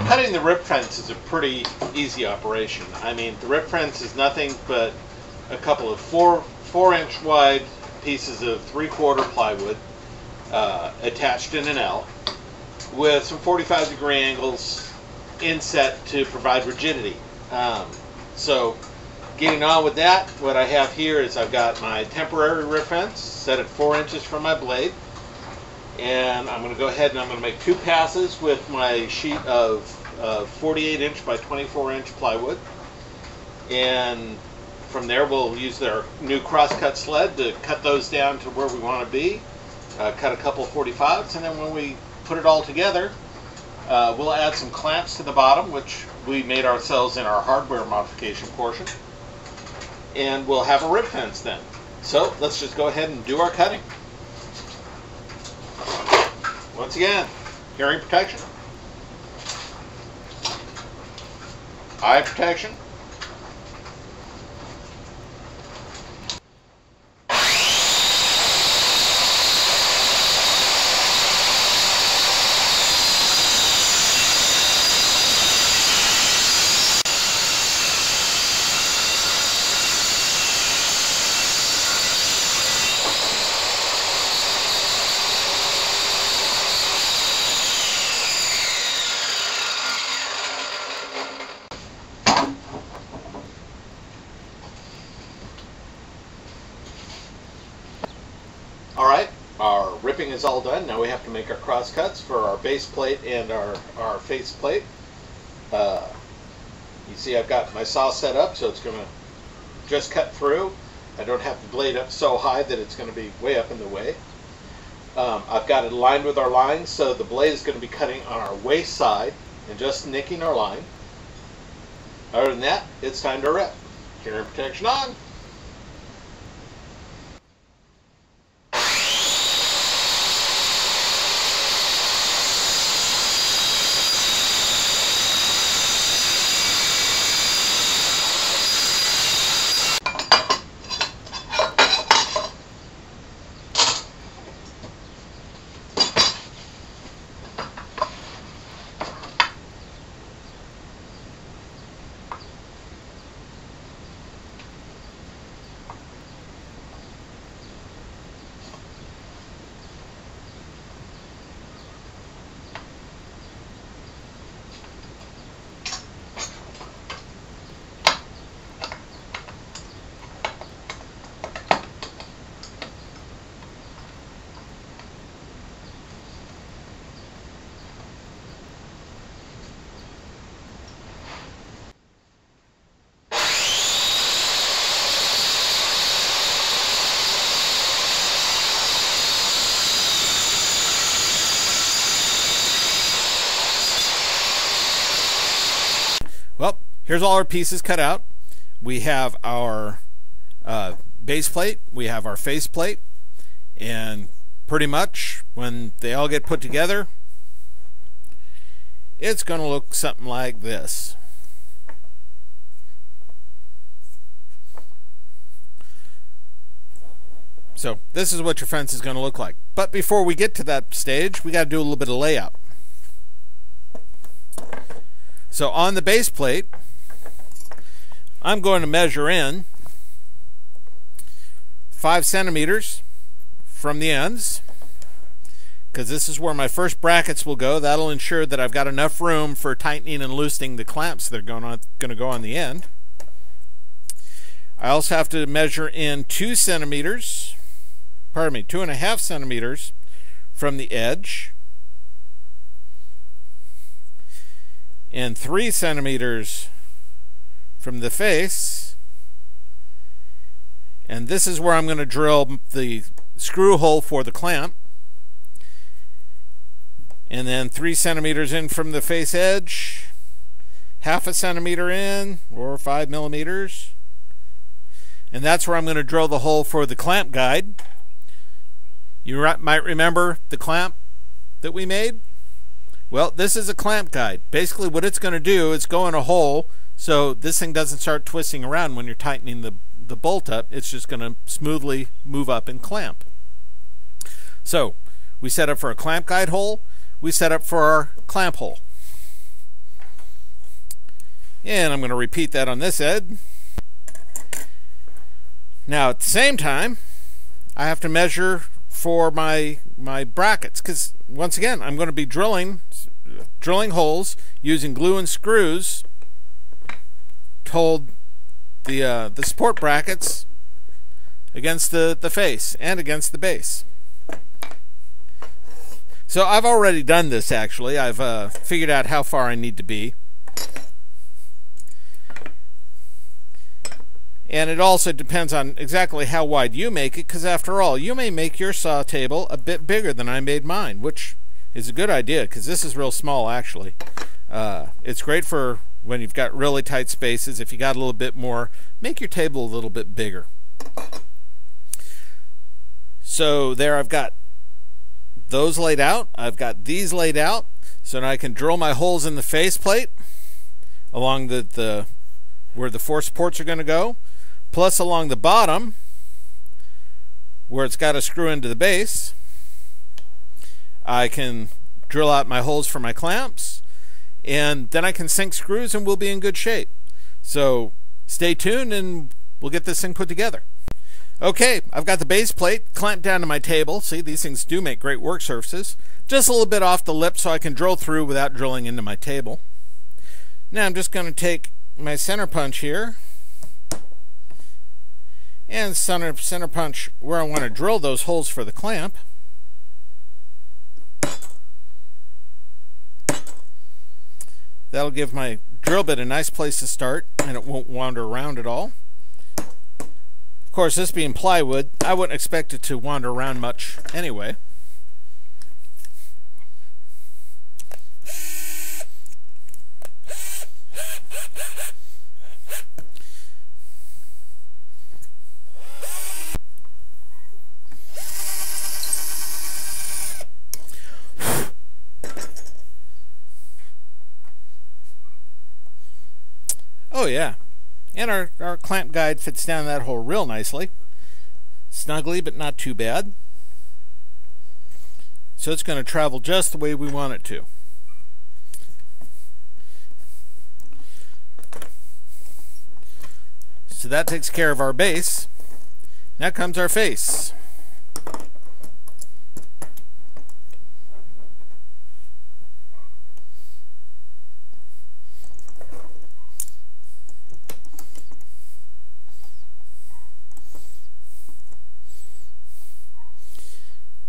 Cutting the rip fence is a pretty easy operation. I mean, the rip fence is nothing but a couple of 4-inch wide pieces of 3/4 plywood attached in an L with some 45-degree angles inset to provide rigidity. So getting on with that, what I have here is I've got my temporary rip fence set at 4 inches from my blade, and I'm going to go ahead and I'm going to make 2 passes with my sheet of 48-inch by 24-inch plywood, and from there we'll use their new cross-cut sled to cut those down to where we want to be, cut a couple of 45s, and then when we put it all together, we'll add some clamps to the bottom, which we made ourselves in our hardware modification portion, and we'll have a rip fence then. So let's just go ahead and do our cutting. Once again, hearing protection, eye protection, Alright, our ripping is all done. Now we have to make our cross cuts for our base plate and our face plate. You see I've got my saw set up, so it's going to just cut through. I don't have the blade up so high that it's going to be way up in the way. I've got it aligned with our line, so the blade is going to be cutting on our waist side and just nicking our line. Other than that, it's time to rip. Hearing protection on. Well, here's all our pieces cut out. We have our base plate, we have our face plate, and pretty much when they all get put together, it's going to look something like this. So this is what your fence is going to look like. But before we get to that stage, we got to do a little bit of layout. So on the base plate, I'm going to measure in 5 centimeters from the ends, because this is where my first brackets will go. That'll ensure that I've got enough room for tightening and loosening the clamps that are going to go on the end. I also have to measure in 2.5 centimeters from the edge, and 3 centimeters from the face, and this is where I'm going to drill the screw hole for the clamp, and then 3 centimeters in from the face edge, 0.5 centimeter in, or 5 millimeters, and that's where I'm going to drill the hole for the clamp guide. You might remember the clamp that we made. Well, this is a clamp guide. Basically what it's going to do is go in a hole so this thing doesn't start twisting around when you're tightening the bolt up. It's just going to smoothly move up and clamp. So we set up for a clamp guide hole, we set up for our clamp hole. And I'm going to repeat that on this end. Now at the same time, I have to measure for my brackets, because once again I'm going to be drilling holes using glue and screws to hold the support brackets against the face and against the base. So I've already done this actually. I've figured out how far I need to be. And it also depends on exactly how wide you make it, because after all, you may make your saw table a bit bigger than I made mine, which is a good idea because this is real small actually. It's great for when you've got really tight spaces. If you got a little bit more, make your table a little bit bigger. So there I've got those laid out. I've got these laid out, so now I can drill my holes in the faceplate along the where the four supports are going to go, plus along the bottom where it's got to screw into the base. I can drill out my holes for my clamps, and then I can sink screws and we'll be in good shape. So stay tuned and we'll get this thing put together. Okay, I've got the base plate clamped down to my table. See, these things do make great work surfaces. Just a little bit off the lip so I can drill through without drilling into my table. Now I'm just going to take my center punch here and center punch where I want to drill those holes for the clamp. That'll give my drill bit a nice place to start and it won't wander around at all. Of course, this being plywood, I wouldn't expect it to wander around much anyway. Oh yeah, and our clamp guide fits down that hole real nicely. Snugly, but not too bad. So it's going to travel just the way we want it to. So that takes care of our base. Now comes our face.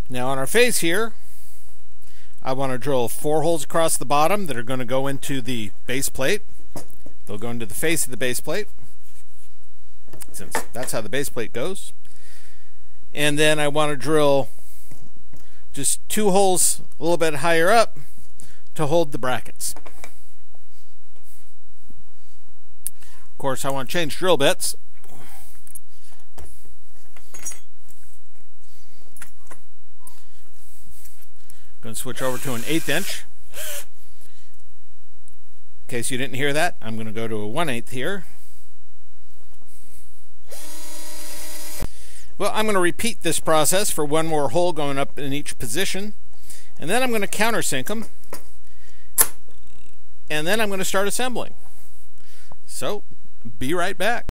Now on our face here, I want to drill 4 holes across the bottom that are going to go into the base plate. They'll go into the face of the base plate, since that's how the base plate goes. And then I want to drill just 2 holes a little bit higher up to hold the brackets. Of course, I want to change drill bits. Going to switch over to an 1/8 inch. In case you didn't hear that, I'm going to go to a 1/8 here. Well, I'm going to repeat this process for one more hole going up in each position, and then I'm going to countersink them, and then I'm going to start assembling. So, be right back.